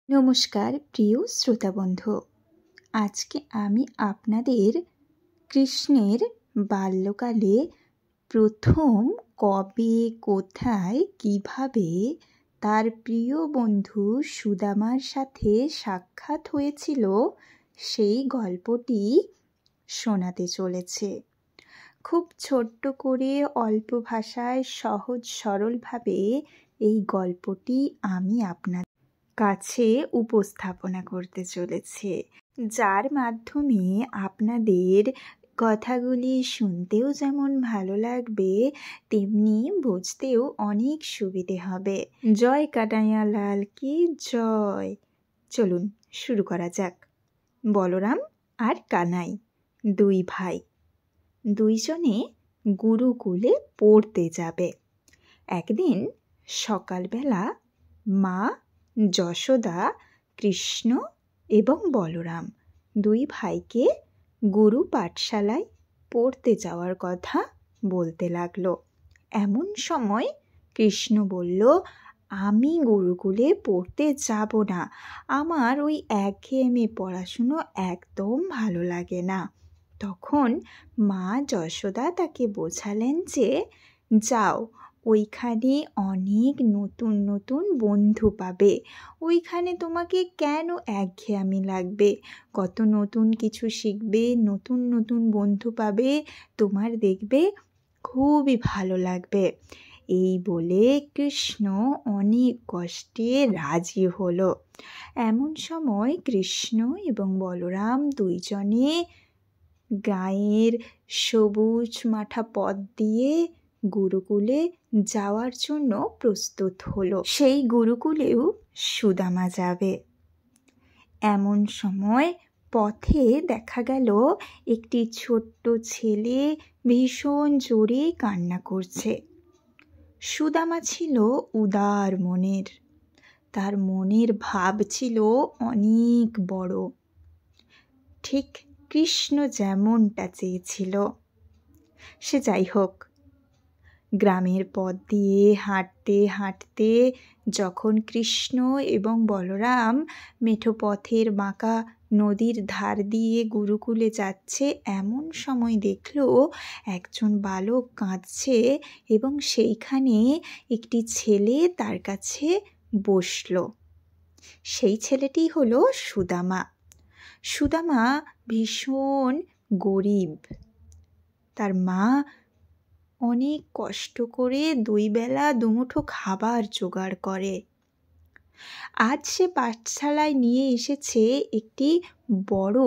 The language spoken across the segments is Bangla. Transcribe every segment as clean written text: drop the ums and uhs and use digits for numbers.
নমস্কার প্রিয় শ্রোতা বন্ধু, আজকে আমি আপনাদের কৃষ্ণের বাল্যকালে প্রথম কবে, কোথায়, কিভাবে তার প্রিয় বন্ধু সুদামার সাথে সাক্ষাৎ হয়েছিল সেই গল্পটি শোনাতে চলেছে। খুব ছোট্ট করে অল্প ভাষায় সহজ সরলভাবে এই গল্পটি আমি আপনাদের কাছে উপস্থাপনা করতে চলেছে, যার মাধ্যমে আপনাদের কথাগুলি শুনতেও যেমন ভালো লাগবে তেমনি বুঝতেও অনেক সুবিধে হবে। জয় কানাইয়ালাল কি জয়। চলুন শুরু করা যাক। বলরাম আর কানাই দুই ভাই, দুইজনে গুরুকুলে পড়তে যাবে। একদিন সকালবেলা মা যশোদা, কৃষ্ণ এবং বলরাম দুই ভাইকে গুরু পাঠশালায় পড়তে যাওয়ার কথা বলতে লাগলো। এমন সময় কৃষ্ণ বলল, আমি গুরুকুলে পড়তে যাব না, আমার ওই একঘেয়েমি পড়াশুনো একদম ভালো লাগে না। তখন মা যশোদা তাকে বোঝালেন যে, যাও, ওইখানে অনেক নতুন নতুন বন্ধু পাবে, ওইখানে তোমাকে কেন একঘেয়েমি লাগবে, কত নতুন কিছু শিখবে, নতুন নতুন বন্ধু পাবে, তোমার দেখবে খুবই ভালো লাগবে। এই বলে কৃষ্ণ অনেক কষ্টে রাজি হলো। এমন সময় কৃষ্ণ এবং বলরাম দুইজনে গায়ের সবুজ মাঠা পথ দিয়ে গুরুকুলে যাওয়ার জন্য প্রস্তুত হলো। সেই গুরুকুলেও সুদামা যাবে। এমন সময় পথে দেখা গেল একটি ছোট্ট ছেলে ভীষণ জোরে কান্না করছে। সুদামা ছিল উদার মনের, তার মনের ভাব ছিল অনেক বড়, ঠিক কৃষ্ণ যেমনটা চেয়েছিল। সে যাই হোক, গ্রামের পথ দিয়ে হাঁটতে হাঁটতে যখন কৃষ্ণ এবং বলরাম মেঠো পথের বাঁকা নদীর ধার দিয়ে গুরুকুলে যাচ্ছে, এমন সময় দেখল একজন বালক কাঁদছে এবং সেইখানে একটি ছেলে তার কাছে বসল। সেই ছেলেটি হলো সুদামা। সুদামা ভীষণ গরিব। তার মা অনেক কষ্ট করে দুই বেলা দুমুঠো খাবার জোগাড় করে। আজ সে পাঠশালায় নিয়ে এসেছে একটি বড়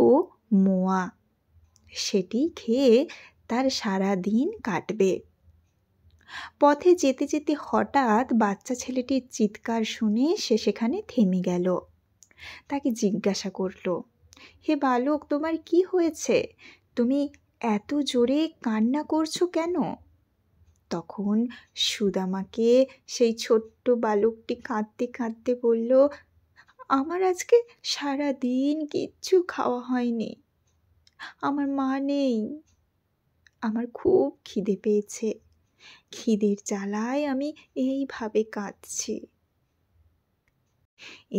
মোয়া, সেটি খেয়ে তার সারা দিন কাটবে। পথে যেতে যেতে হঠাৎ বাচ্চা ছেলেটির চিৎকার শুনে সে সেখানে থেমে গেল। তাকে জিজ্ঞাসা করল, হে বালক, তোমার কি হয়েছে? তুমি এত জোরে কান্না করছো কেন? তখন সুদামাকে সেই ছোট্ট বালকটি কাঁদতে কাঁদতে বলল, আমার আজকে সারা দিন কিচ্ছু খাওয়া হয়নি, আমার মা নেই, আমার খুব খিদে পেয়েছে, খিদের জ্বালায় আমি এইভাবে কাঁদছি।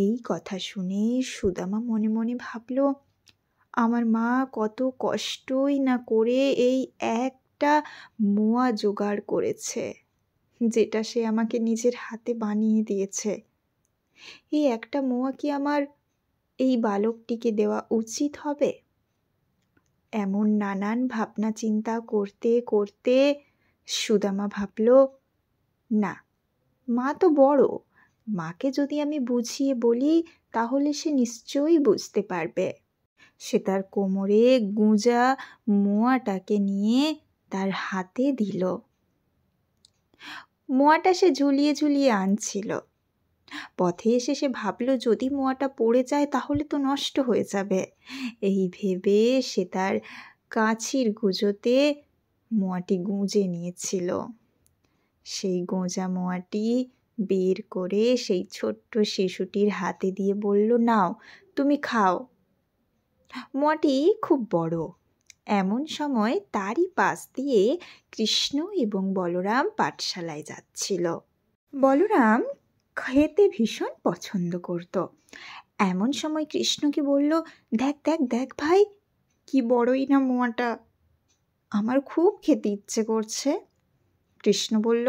এই কথা শুনে সুদামা মনে মনে ভাবল, আমার মা কত কষ্টই না করে এই একটা মোয়া জোগাড় করেছে, যেটা সে আমাকে নিজের হাতে বানিয়ে দিয়েছে। এই একটা মোয়া কি আমার এই বালকটিকে দেওয়া উচিত হবে? এমন নানান ভাবনা চিন্তা করতে করতে সুদামা ভাবল, না, মা তো বড়, মাকে যদি আমি বুঝিয়ে বলি তাহলে সে নিশ্চয়ই বুঝতে পারবে। সে তার কোমরে গুঁজা মোয়াটাকে নিয়ে তার হাতে দিল। মোয়াটা সে ঝুলিয়ে ঝুলিয়ে আনছিল। পথে এসে সে ভাবল, যদি মোয়াটা পড়ে যায় তাহলে তো নষ্ট হয়ে যাবে। এই ভেবে সে তার কাঁচির গুঁজোতে মোয়াটি গুঁজে নিয়েছিল। সেই গোঁজা মোয়াটি বের করে সেই ছোট্ট শিশুটির হাতে দিয়ে বলল, নাও, তুমি খাও। মোয়াটি খুব বড়। এমন সময় তারই পাশ দিয়ে কৃষ্ণ এবং বলরাম পাঠশালায় যাচ্ছিল। বলরাম খেতে ভীষণ পছন্দ করত। এমন সময় কৃষ্ণকে বলল, দেখ দেখ দেখ ভাই, কি বড়ই না মোয়াটা, আমার খুব খেতে ইচ্ছে করছে। কৃষ্ণ বলল,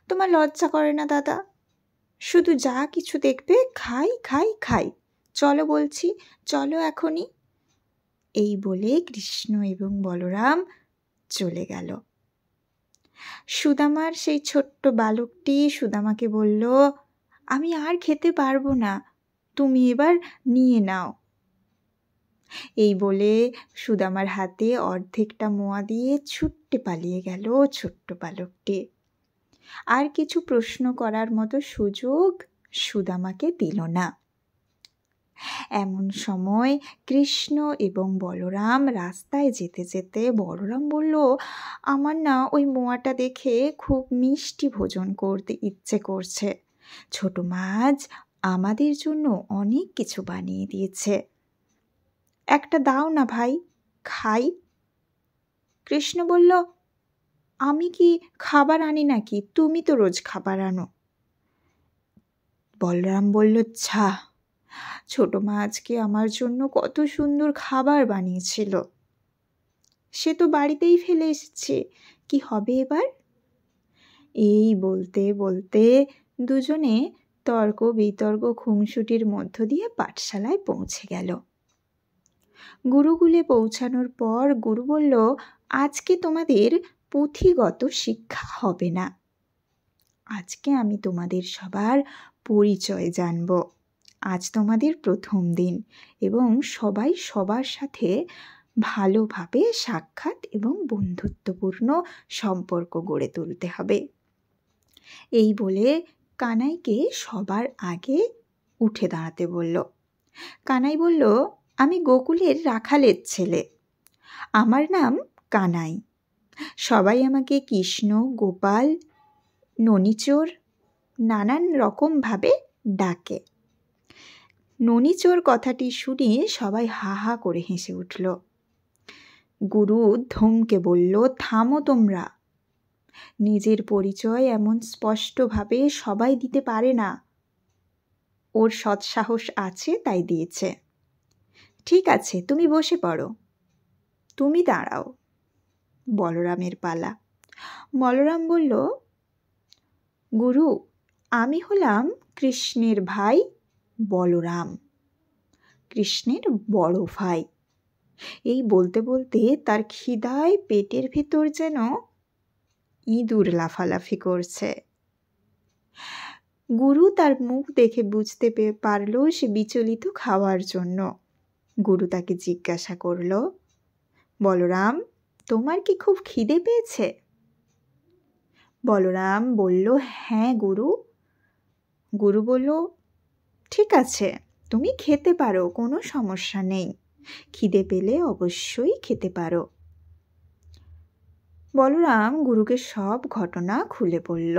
তোমার লজ্জা করে না দাদা? শুধু যা কিছু দেখবে খাই খাই খাই, চলো বলছি, চলো এখনই। এই বলে কৃষ্ণ এবং বলরাম চলে গেল। সুদামার সেই ছোট্ট বালকটি সুদামাকে বলল, আমি আর খেতে পারবো না, তুমি এবার নিয়ে নাও। এই বলে সুদামার হাতে অর্ধেকটা মোয়া দিয়ে ছুট্টে পালিয়ে গেল ছোট্ট বালকটি। আর কিছু প্রশ্ন করার মতো সুযোগ সুদামাকে দিল না। এমন সময় কৃষ্ণ এবং বলরাম রাস্তায় যেতে যেতে বলরাম বলল, আমার না ওই মোয়াটা দেখে খুব মিষ্টি ভোজন করতে ইচ্ছে করছে। ছোট মাছ আমাদের জন্য অনেক কিছু বানিয়ে দিয়েছে, একটা দাও না ভাই, খাই। কৃষ্ণ বলল, আমি কি খাবার আনি নাকি? তুমি তো রোজ খাবার আনো। বলরাম বলল, ছা, ছোট মাছকে আমার জন্য কত সুন্দর খাবার বানিয়েছিল, সে তো বাড়িতেই ফেলে এসেছে, কি হবে এবার? এই বলতে বলতে দুজনে তর্ক বিতর্ক খুনসুটির মধ্য দিয়ে পাঠশালায় পৌঁছে গেল। গুরুকুলে পৌঁছানোর পর গুরু বলল, আজকে তোমাদের পুঁথিগত শিক্ষা হবে না, আজকে আমি তোমাদের সবার পরিচয় জানব। আজ তোমাদের প্রথম দিন এবং সবাই সবার সাথে ভালোভাবে সাক্ষাৎ এবং বন্ধুত্বপূর্ণ সম্পর্ক গড়ে তুলতে হবে। এই বলে কানাইকে সবার আগে উঠে দাঁড়াতে বলল। কানাই বলল, আমি গোকুলের রাখালের ছেলে, আমার নাম কানাই। সবাই আমাকে কৃষ্ণ, গোপাল, ননিচোর নানান রকমভাবে ডাকে। ননিচোর কথাটি শুনে সবাই হা হা করে হেসে উঠল। গুরু ধমকে বলল, থামো তোমরা, নিজের পরিচয় এমন স্পষ্টভাবে সবাই দিতে পারে না, ওর সৎসাহস আছে তাই দিয়েছে। ঠিক আছে, তুমি বসে পড়ো, তুমি দাঁড়াও। বলরামের পালা। বলরাম বলল, গুরু, আমি হলাম কৃষ্ণের ভাই বলরাম, কৃষ্ণের বড় ভাই। এই বলতে বলতে তার খিদায় পেটের ভেতর যেন ইঁদুর লাফালাফি করছে। গুরু তার মুখ দেখে বুঝতে পারল সে বিচলিত খাওয়ার জন্য। গুরু তাকে জিজ্ঞাসা করল, বলরাম, তোমার কি খুব খিদে পেয়েছে? বলরাম বলল, হ্যাঁ গুরু। গুরু বলল, ঠিক আছে, তুমি খেতে পারো, কোনো সমস্যা নেই, খিদে পেলে অবশ্যই খেতে পারো। বলরাম গুরুকে সব ঘটনা খুলে বলল।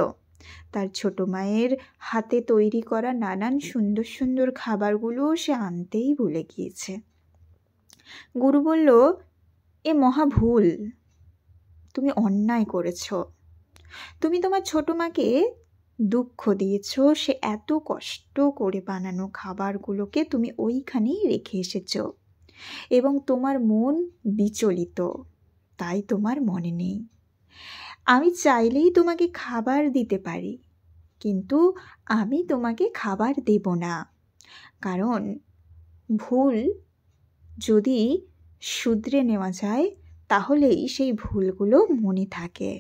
তার ছোট মায়ের হাতে তৈরি করা নানান সুন্দর সুন্দর খাবারগুলো সে আনতেই ভুলে গিয়েছে। গুরু বলল, এ মহা ভুল, তুমি অন্যায় করেছ, তুমি তোমার ছোট মাকে দুঃখ দিয়েছ, সে এত কষ্ট করে বানানো খাবারগুলোকে তুমি ওইখানেই রেখে এসেছ এবং তোমার মন বিচলিত, তাই তোমার মনে নেই। আমি চাইলেই তোমাকে খাবার দিতে পারি, কিন্তু আমি তোমাকে খাবার দেব না, কারণ ভুল যদি শুধরে নেওয়া যায় তাহলেই সেই ভুলগুলো মনে থাকে।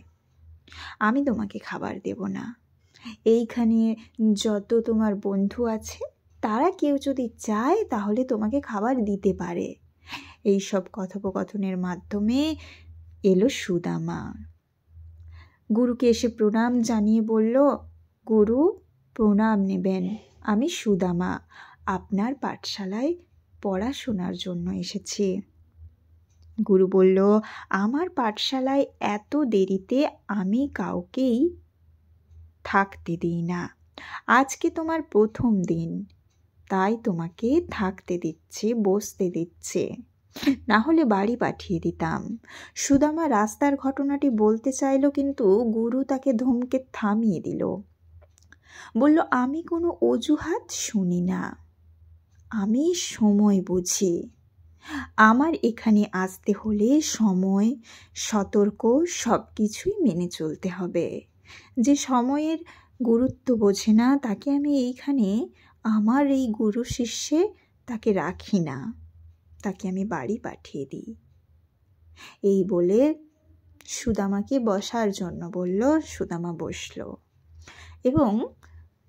আমি তোমাকে খাবার দেব না। এইখানে যত তোমার বন্ধু আছে তারা কেউ যদি চায় তাহলে তোমাকে খাবার দিতে পারে। এই সব কথোপকথনের মাধ্যমে এলো সুদামা। গুরুকে এসে প্রণাম জানিয়ে বলল, গুরু প্রণাম নেবেন, আমি সুদামা, আপনার পাঠশালায় পড়াশোনার জন্য এসেছি। গুরু বলল, আমার পাঠশালায় এত দেরিতে আমি কাউকেই থাকতে দিই না, আজকে তোমার প্রথম দিন, তাই তোমাকে থাকতে দিচ্ছে, বসতে দিচ্ছে, না হলে বাড়ি পাঠিয়ে দিতাম। সুদামা রাস্তার ঘটনাটি বলতে চাইল, কিন্তু গুরু তাকে ধমকে থামিয়ে দিল। বলল, আমি কোনো অজুহাত শুনি না, আমি সময় বুঝি। আমার এখানে আসতে হলে সময়, সতর্ক সব কিছুই মেনে চলতে হবে। যে সময়ের গুরুত্ব বোঝে না তাকে আমি এইখানে আমার এই গুরু শিষ্যে তাকে রাখি না, তাকে আমি বাড়ি পাঠিয়ে দিই। এই বলে সুদামাকে বসার জন্য বলল। সুদামা বসল এবং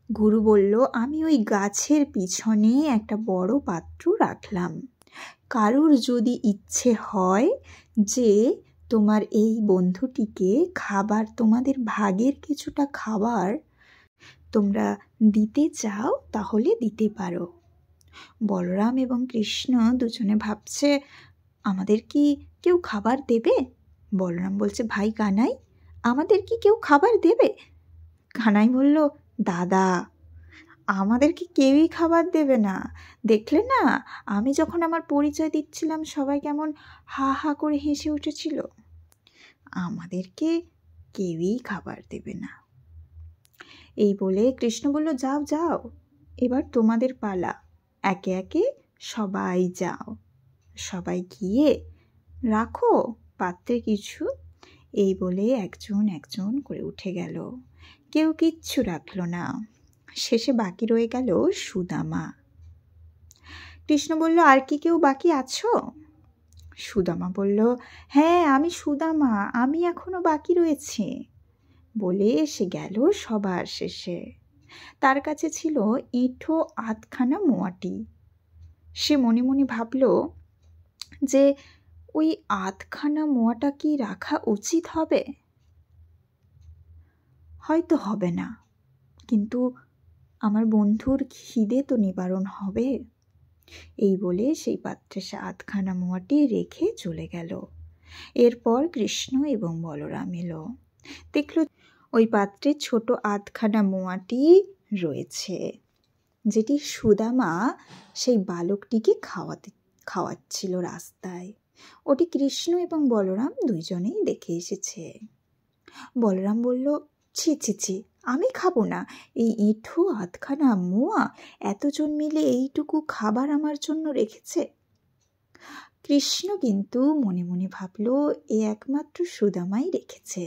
গুরু বলল, আমি ওই গাছের পিছনে একটা বড় পাত্র রাখলাম। কারোর যদি ইচ্ছে হয় যে তোমার এই বন্ধুটিকে খাবার, তোমাদের ভাগের কিছুটা খাবার তোমরা দিতে চাও তাহলে দিতে পারো। বলরাম এবং কৃষ্ণ দুজনে ভাবছে, আমাদের কি কেউ খাবার দেবে? বলরাম বলছে, ভাই কানাই, আমাদের কি কেউ খাবার দেবে? কানাই বলল, দাদা, আমাদেরকে কেউই খাবার দেবে না। দেখলে না, আমি যখন আমার পরিচয় দিচ্ছিলাম সবাই কেমন হা হা করে হেসে উঠেছিল। আমাদেরকে কেউই খাবার দেবে না। এই বলে কৃষ্ণ বলল, যাও যাও, এবার তোমাদের পালা, একে একে সবাই যাও, সবাই গিয়ে রাখো পাত্রে কিছু। এই বলে একজন একজন করে উঠে গেল, কেউ কিচ্ছু রাখলো না। শেষে বাকি রয়ে গেল সুদামা। কৃষ্ণ বলল, আর কি কেউ বাকি আছো? সুদামা বলল, হ্যাঁ, আমি সুদামা, আমি এখনো বাকি রয়েছি। বলে সে গেল সবার শেষে। তার কাছে ছিল এঁঠো আধখানা মোয়াটি। সে মনে মনে ভাবল যে ওই আধখানা মোয়াটা কি রাখা উচিত হবে? হয়তো হবে না, কিন্তু আমার বন্ধুর খিদে তো নিবারণ হবে। এই বলে সেই পাত্রে সে আধখানা মোয়াটি রেখে চলে গেল। এরপর কৃষ্ণ এবং বলরাম এলো, দেখল ওই পাত্রে ছোট আধখানা মোয়াটি রয়েছে, যেটি সুদামা সেই বালকটিকে খাওয়াচ্ছিল রাস্তায়। ওটি কৃষ্ণ এবং বলরাম দুইজনেই দেখে এসেছে। বলরাম বলল, ছি ছি ছি, আমি খাবো না। এই এঁঠো আধখানা মোয়া এতজন মিলে এইটুকু খাবার আমার জন্য রেখেছে। কৃষ্ণ কিন্তু মনে মনে ভাবল, এ একমাত্র সুদামাই রেখেছে,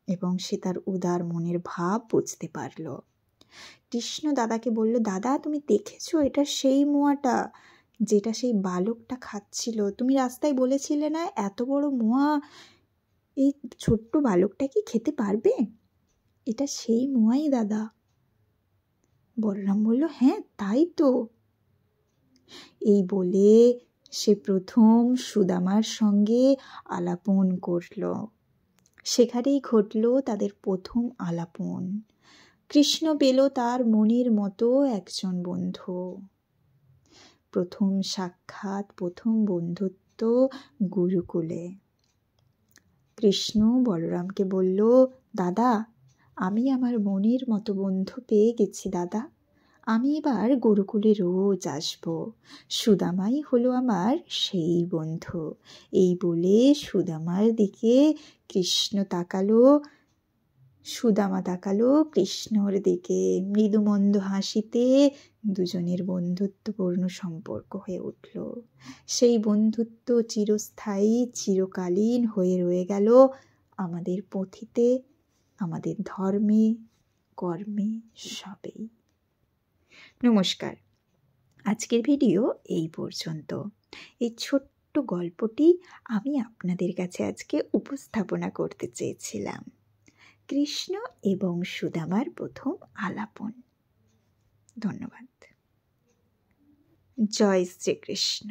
এবং সে তার উদার মনের ভাব বুঝতে পারল। কৃষ্ণ দাদাকে বলল, দাদা, তুমি দেখেছো, এটা সেই মোয়াটা যেটা সেই বালকটা খাচ্ছিল। তুমি রাস্তায় বলেছিলে না, এত বড় মোয়া এই ছোট্ট বালকটা কি খেতে পারবে? এটা সেই মোয়াই দাদা। বলরাম বলল, হ্যাঁ তাই তো। এই বলে সে প্রথম সুদামার সঙ্গে আলাপন করল। সেখানেই ঘটল তাদের প্রথম আলাপন। কৃষ্ণ পেল তার মনের মতো একজন বন্ধু। প্রথম সাক্ষাৎ, প্রথম বন্ধুত্ব গুরুকুলে। কৃষ্ণ বলরামকে বলল, দাদা, আমি আমার মনের মতো বন্ধু পেয়ে গেছি দাদা। আমি এবার গুরুকুলে রোজ আসব। সুদামাই হলো আমার সেই বন্ধু। এই বলে সুদামার দিকে কৃষ্ণ তাকালো, সুদামা তাকালো কৃষ্ণর দিকে। মৃদুমন্দ হাসিতে দুজনের বন্ধুত্বপূর্ণ সম্পর্ক হয়ে উঠল। সেই বন্ধুত্ব চিরস্থায়ী, চিরকালীন হয়ে রয়ে গেল আমাদের পুঁথিতে, আমাদের ধর্মে, কর্মে, সবেই। নমস্কার। আজকের ভিডিও এই পর্যন্ত। এই ছোট্ট গল্পটি আমি আপনাদের কাছে আজকে উপস্থাপনা করতে চেয়েছিলাম। কৃষ্ণ এবং সুদামার প্রথম আলাপন। ধন্যবাদ। জয় শ্রীকৃষ্ণ।